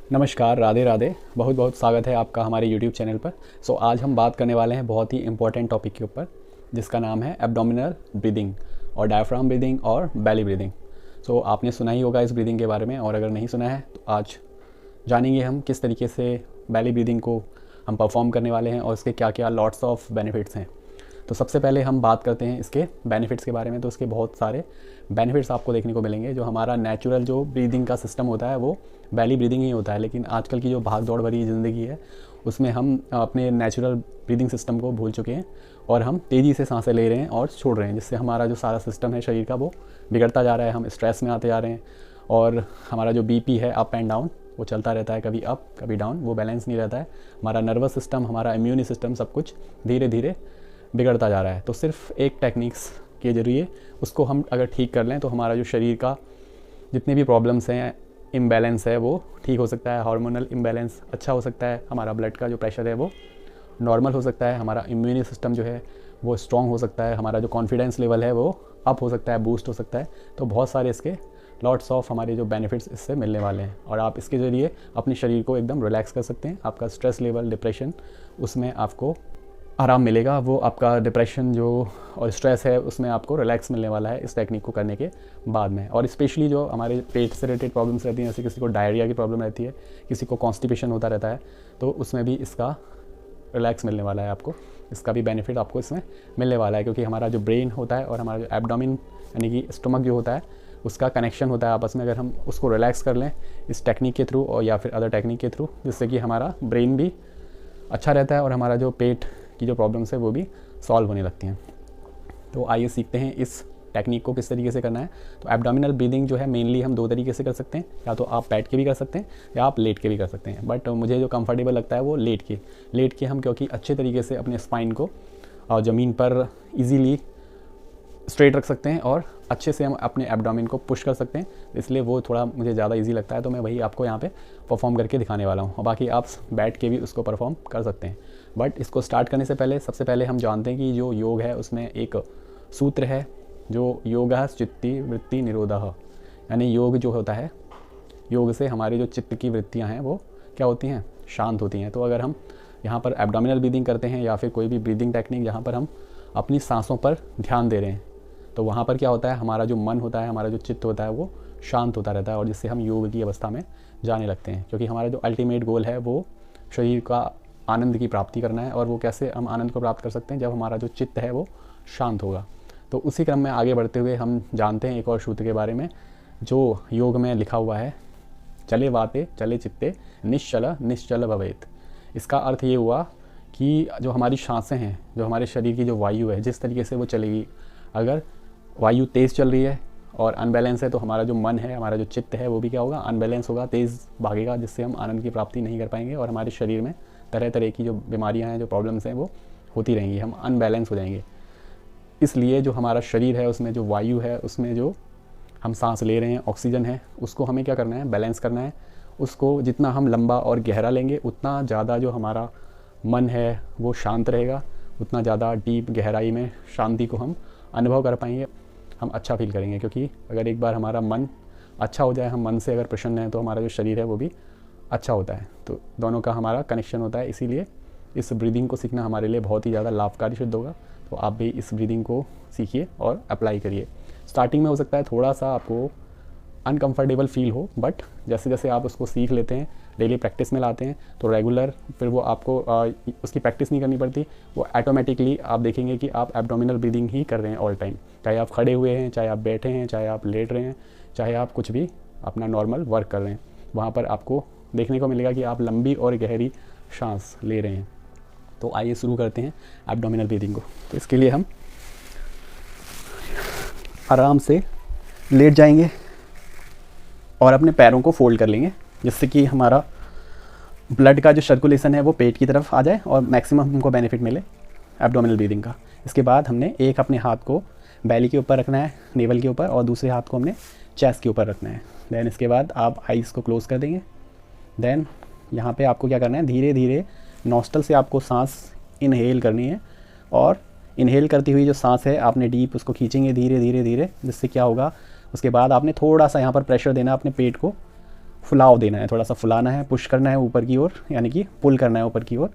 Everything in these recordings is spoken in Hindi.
नमस्कार, राधे राधे। बहुत बहुत स्वागत है आपका हमारे यूट्यूब चैनल पर। आज हम बात करने वाले हैं बहुत ही इंपॉर्टेंट टॉपिक के ऊपर, जिसका नाम है एब्डोमिनल ब्रीदिंग और डायफ्राम ब्रीदिंग और बेली ब्रीदिंग। आपने सुना ही होगा इस ब्रीदिंग के बारे में, और अगर नहीं सुना है तो आज जानेंगे हम किस तरीके से बेली ब्रीदिंग को हम परफॉर्म करने वाले हैं और इसके क्या क्या लॉट्स ऑफ बेनिफिट्स हैं। तो सबसे पहले हम बात करते हैं इसके बेनिफिट्स के बारे में। तो इसके बहुत सारे बेनिफिट्स आपको देखने को मिलेंगे। जो हमारा नेचुरल जो ब्रीदिंग का सिस्टम होता है वो बेली ब्रीदिंग ही होता है, लेकिन आजकल की जो भाग दौड़ भरी ज़िंदगी है उसमें हम अपने नेचुरल ब्रीदिंग सिस्टम को भूल चुके हैं और हम तेज़ी से सांसें ले रहे हैं और छोड़ रहे हैं, जिससे हमारा जो सारा सिस्टम है शरीर का वो बिगड़ता जा रहा है। हम स्ट्रेस में आते जा रहे हैं और हमारा जो बीपी है अप एंड डाउन वो चलता रहता है, कभी अप कभी डाउन, वो बैलेंस नहीं रहता है। हमारा नर्वस सिस्टम, हमारा इम्यून सिस्टम, सब कुछ धीरे धीरे बिगड़ता जा रहा है। तो सिर्फ एक टेक्निक्स के ज़रिए उसको हम अगर ठीक कर लें तो हमारा जो शरीर का जितने भी प्रॉब्लम्स हैं, इम्बैलेंस है, वो ठीक हो सकता है। हार्मोनल इम्बैलेंस अच्छा हो सकता है, हमारा ब्लड का जो प्रेशर है वो नॉर्मल हो सकता है, हमारा इम्यून सिस्टम जो है वो स्ट्रॉन्ग हो सकता है, हमारा जो कॉन्फिडेंस लेवल है वो अप हो सकता है, बूस्ट हो सकता है। तो बहुत सारे इसके लॉट्स ऑफ हमारे जो बेनिफिट्स इससे मिलने वाले हैं और आप इसके ज़रिए अपने शरीर को एकदम रिलैक्स कर सकते हैं। आपका स्ट्रेस लेवल, डिप्रेशन, उसमें आपको आराम मिलेगा। वो आपका डिप्रेशन जो और स्ट्रेस है उसमें आपको रिलैक्स मिलने वाला है इस टेक्निक को करने के बाद में। और स्पेशली जो हमारे पेट से रिलेटेड प्रॉब्लम्स रहती हैं, जैसे किसी को डायरिया की प्रॉब्लम रहती है, किसी को कॉन्स्टिपेशन होता रहता है, तो उसमें भी इसका रिलैक्स मिलने वाला है आपको। इसका भी बेनिफिट आपको इसमें मिलने वाला है, क्योंकि हमारा जो ब्रेन होता है और हमारा जो एब्डोमिन यानी कि स्टमक जो होता है उसका कनेक्शन होता है आपस में। अगर हम उसको रिलैक्स कर लें इस टेक्निक के थ्रू और या फिर अदर टेक्निक के थ्रू, जिससे कि हमारा ब्रेन भी अच्छा रहता है और हमारा जो पेट की जो प्रॉब्लम्स है वो भी सॉल्व होने लगती हैं। तो आइए सीखते हैं इस टेक्निक को किस तरीके से करना है। तो एब्डोमिनल ब्रीदिंग जो है मेनली हम दो तरीके से कर सकते हैं, या तो आप बैठ के भी कर सकते हैं या आप लेट के भी कर सकते हैं। बट मुझे जो कंफर्टेबल लगता है वो लेट के हम, क्योंकि अच्छे तरीके से अपने स्पाइन को ज़मीन पर ईजीली स्ट्रेट रख सकते हैं और अच्छे से हम अपने एब्डोमिन को पुश कर सकते हैं, इसलिए वो थोड़ा मुझे ज़्यादा इजी लगता है। तो मैं वही आपको यहाँ पे परफॉर्म करके दिखाने वाला हूँ, और बाकी आप बैठ के भी उसको परफॉर्म कर सकते हैं। बट इसको स्टार्ट करने से पहले सबसे पहले हम जानते हैं कि जो योग है उसमें एक सूत्र है, जो योगः चित्ति वृत्ति निरोधः, यानी योग जो होता है, योग से हमारी जो चित्त की वृत्तियाँ हैं वो क्या होती हैं, शांत होती हैं। तो अगर हम यहाँ पर एब्डोमिनल ब्रीदिंग करते हैं या फिर कोई भी ब्रीदिंग टेक्निक जहाँ पर हम अपनी सांसों पर ध्यान दे रहे हैं, तो वहाँ पर क्या होता है, हमारा जो मन होता है, हमारा जो चित्त होता है वो शांत होता रहता है, और जिससे हम योग की अवस्था में जाने लगते हैं। क्योंकि हमारा जो अल्टीमेट गोल है वो शरीर का आनंद की प्राप्ति करना है, और वो कैसे हम आनंद को प्राप्त कर सकते हैं, जब हमारा जो चित्त है वो शांत होगा। तो उसी क्रम में आगे बढ़ते हुए हम जानते हैं एक और सूत्र के बारे में जो योग में लिखा हुआ है, चले वाते चले चित्ते निश्चल निश्चल भवेत। इसका अर्थ ये हुआ कि जो हमारी सांसें हैं, जो हमारे शरीर की जो वायु है, जिस तरीके से वो चलेगी, अगर वायु तेज़ चल रही है और अनबैलेंस है तो हमारा जो मन है, हमारा जो चित्त है वो भी क्या होगा, अनबैलेंस होगा, तेज़ भागेगा, जिससे हम आनंद की प्राप्ति नहीं कर पाएंगे और हमारे शरीर में तरह तरह की जो बीमारियां हैं, जो प्रॉब्लम्स हैं वो होती रहेंगी, हम अनबैलेंस हो जाएंगे। इसलिए जो हमारा शरीर है उसमें जो वायु है, उसमें जो हम सांस ले रहे हैं, ऑक्सीजन है, उसको हमें क्या करना है, बैलेंस करना है। उसको जितना हम लंबा और गहरा लेंगे उतना ज़्यादा जो हमारा मन है वो शांत रहेगा, उतना ज़्यादा डीप गहराई में शांति को हम अनुभव कर पाएंगे, हम अच्छा फील करेंगे। क्योंकि अगर एक बार हमारा मन अच्छा हो जाए, हम मन से अगर प्रसन्न हैं, तो हमारा जो शरीर है वो भी अच्छा होता है। तो दोनों का हमारा कनेक्शन होता है, इसीलिए इस ब्रीदिंग को सीखना हमारे लिए बहुत ही ज़्यादा लाभकारी सिद्ध होगा। तो आप भी इस ब्रीदिंग को सीखिए और अप्लाई करिए। स्टार्टिंग में हो सकता है थोड़ा सा आपको अनकंफर्टेबल फील हो, बट जैसे जैसे आप उसको सीख लेते हैं, डेली प्रैक्टिस में लाते हैं, तो रेगुलर फिर वो आपको उसकी प्रैक्टिस नहीं करनी पड़ती, वो ऑटोमेटिकली आप देखेंगे कि आप एब्डोमिनल ब्रीदिंग ही कर रहे हैं ऑल टाइम। चाहे आप खड़े हुए हैं, चाहे आप बैठे हैं, चाहे आप लेट रहे हैं, चाहे आप कुछ भी अपना नॉर्मल वर्क कर रहे हैं, वहाँ पर आपको देखने को मिलेगा कि आप लंबी और गहरी सांस ले रहे हैं। तो आइए शुरू करते हैं एब्डोमिनल ब्रीदिंग को। तो इसके लिए हम आराम से लेट जाएंगे और अपने पैरों को फोल्ड कर लेंगे, जिससे कि हमारा ब्लड का जो सर्कुलेशन है वो पेट की तरफ आ जाए और मैक्सिमम हमको बेनिफिट मिले एब्डोमिनल ब्रीदिंग का। इसके बाद हमने एक अपने हाथ को बैली के ऊपर रखना है, नेवल के ऊपर, और दूसरे हाथ को हमने चेस्ट के ऊपर रखना है। देन इसके बाद आप आइज़ को क्लोज़ कर देंगे। देन यहाँ पे आपको क्या करना है, धीरे धीरे नॉस्टल से आपको सांस इनहेल करनी है, और इनहेल करती हुई जो सांस है आपने डीप उसको खींचेंगे धीरे धीरे धीरे, जिससे क्या होगा, उसके बाद आपने थोड़ा सा यहाँ पर प्रेशर देना अपने पेट को, फुलाव देना है, थोड़ा सा फुलाना है, पुश करना है ऊपर की ओर, यानी कि पुल करना है ऊपर की ओर।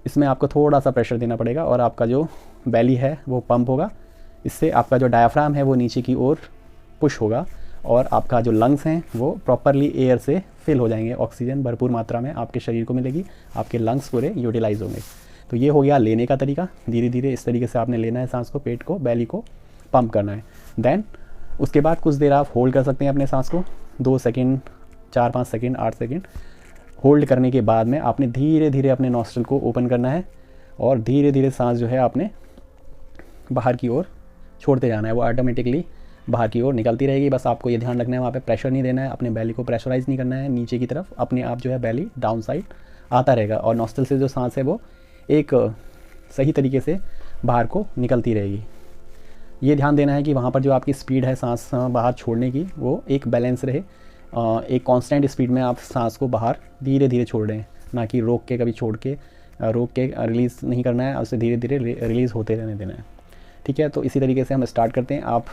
इसमें आपको थोड़ा सा प्रेशर देना पड़ेगा और आपका जो बेली है वो पंप होगा। इससे आपका जो डायफ्राम है वो नीचे की ओर पुश होगा और आपका जो लंग्स हैं वो प्रॉपरली एयर से फिल हो जाएंगे। ऑक्सीजन भरपूर मात्रा में आपके शरीर को मिलेगी, आपके लंग्स पूरे यूटिलाइज होंगे। तो ये हो गया लेने का तरीका। धीरे धीरे इस तरीके से आपने लेना है सांस को, पेट को, बेली को पंप करना है। देन उसके बाद कुछ देर आप होल्ड कर सकते हैं अपने सांस को, 2 सेकेंड, 4-5 सेकेंड, 8 सेकेंड होल्ड करने के बाद में आपने धीरे धीरे अपने नॉस्ट्रल को ओपन करना है और धीरे धीरे सांस जो है आपने बाहर की ओर छोड़ते जाना है। वो ऑटोमेटिकली बाहर की ओर निकलती रहेगी। बस आपको ये ध्यान रखना है, वहाँ पे प्रेशर नहीं देना है, अपने बेली को प्रेशराइज नहीं करना है नीचे की तरफ। अपने आप जो है बेली डाउन साइड आता रहेगा और नॉस्ट्रल से जो सांस है वो एक सही तरीके से बाहर को निकलती रहेगी। ये ध्यान देना है कि वहाँ पर जो आपकी स्पीड है सांस बाहर छोड़ने की वो एक बैलेंस रहे। एक कांस्टेंट स्पीड में आप सांस को बाहर धीरे धीरे छोड़ रहे हैं, ना कि रोक के, कभी छोड़ के रोक के रिलीज़ नहीं करना है, उसे धीरे धीरे रिलीज़ होते रहने देना है। ठीक है, तो इसी तरीके से हम स्टार्ट करते हैं। आप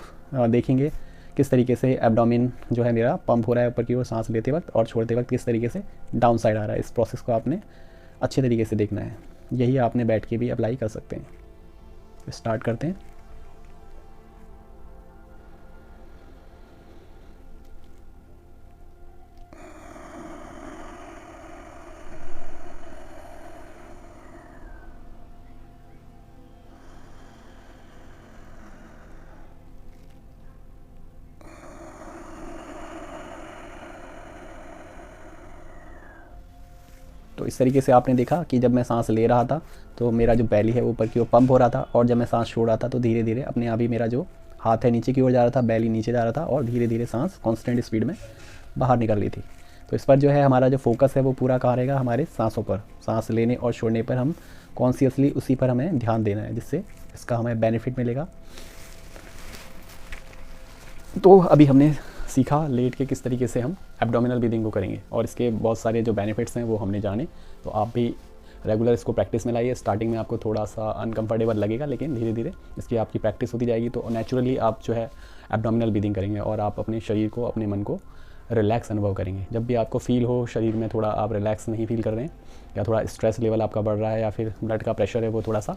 देखेंगे किस तरीके से एब्डोमेन जो है मेरा पंप हो रहा है ऊपर की ओर सांस लेते वक्त, और छोड़ते वक्त किस तरीके से डाउन साइड आ रहा है। इस प्रोसेस को आपने अच्छे तरीके से देखना है। यही आपने बैठ के भी अप्लाई कर सकते हैं। स्टार्ट करते हैं। तो इस तरीके से आपने देखा कि जब मैं सांस ले रहा था तो मेरा जो बेली है ऊपर की ओर पंप हो रहा था, और जब मैं सांस छोड़ रहा था तो धीरे धीरे अपने आप ही मेरा जो हाथ है नीचे की ओर जा रहा था, बेली नीचे जा रहा था और धीरे धीरे सांस कांस्टेंट स्पीड में बाहर निकल रही थी। तो इस पर जो है हमारा जो फोकस है वो पूरा कहाँ रहेगा, हमारे सांसों पर। सांस लेने और छोड़ने पर हम कॉन्शियसली उसी पर हमें ध्यान देना है, जिससे इसका हमें बेनिफिट मिलेगा। तो अभी हमने सीखा लेट के किस तरीके से हम एब्डोमिनल ब्रीदिंग को करेंगे, और इसके बहुत सारे जो बेनिफिट्स हैं वो हमने जाने। तो आप भी रेगुलर इसको प्रैक्टिस में लाइए। स्टार्टिंग में आपको थोड़ा सा अनकंफर्टेबल लगेगा, लेकिन धीरे धीरे इसकी आपकी प्रैक्टिस होती जाएगी तो नेचुरली आप जो है एब्डोमिनल ब्रीदिंग करेंगे और आप अपने शरीर को, अपने मन को रिलैक्स अनुभव करेंगे। जब भी आपको फील हो शरीर में थोड़ा आप रिलैक्स नहीं फील कर रहे हैं, या थोड़ा स्ट्रेस लेवल आपका बढ़ रहा है, या फिर ब्लड का प्रेशर है वो थोड़ा सा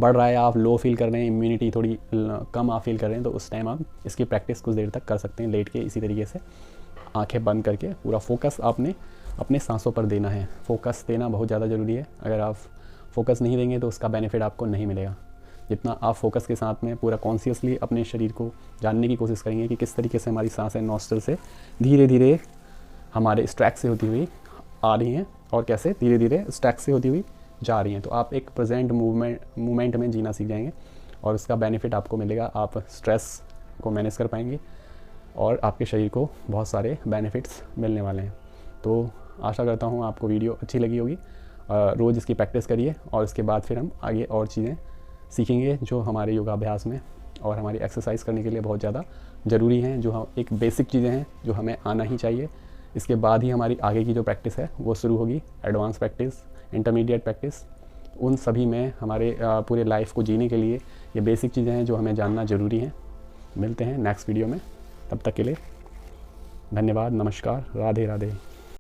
बढ़ रहा है, आप लो फील कर रहे हैं, इम्यूनिटी थोड़ी कम आप फील कर रहे हैं, तो उस टाइम आप इसकी प्रैक्टिस कुछ देर तक कर सकते हैं लेट के। इसी तरीके से आंखें बंद करके पूरा फोकस आपने अपने सांसों पर देना है। फोकस देना बहुत ज़्यादा ज़रूरी है। अगर आप फोकस नहीं देंगे तो उसका बेनिफिट आपको नहीं मिलेगा। जितना आप फोकस के साथ में पूरा कॉन्शियसली अपने शरीर को जानने की कोशिश करेंगे कि किस तरीके से हमारी सांसें नॉस्ट्रल से धीरे धीरे हमारे स्ट्रैक से होती हुई आ रही हैं और कैसे धीरे धीरे स्ट्रैक से होती हुई जा रही हैं, तो आप एक प्रेजेंट मूवमेंट में जीना सीख जाएंगे और उसका बेनिफिट आपको मिलेगा। आप स्ट्रेस को मैनेज कर पाएंगे और आपके शरीर को बहुत सारे बेनिफिट्स मिलने वाले हैं। तो आशा करता हूँ आपको वीडियो अच्छी लगी होगी। रोज़ इसकी प्रैक्टिस करिए और इसके बाद फिर हम आगे और चीज़ें सीखेंगे जो हमारे योगाभ्यास में और हमारी एक्सरसाइज करने के लिए बहुत ज़्यादा ज़रूरी हैं, जो हम एक बेसिक चीज़ें हैं जो हमें आना ही चाहिए। इसके बाद ही हमारी आगे की जो प्रैक्टिस है वो शुरू होगी, एडवांस प्रैक्टिस, इंटरमीडिएट प्रैक्टिस। उन सभी में हमारे पूरे लाइफ को जीने के लिए ये बेसिक चीज़ें हैं जो हमें जानना ज़रूरी हैं। मिलते हैं नेक्स्ट वीडियो में, तब तक के लिए धन्यवाद, नमस्कार, राधे राधे।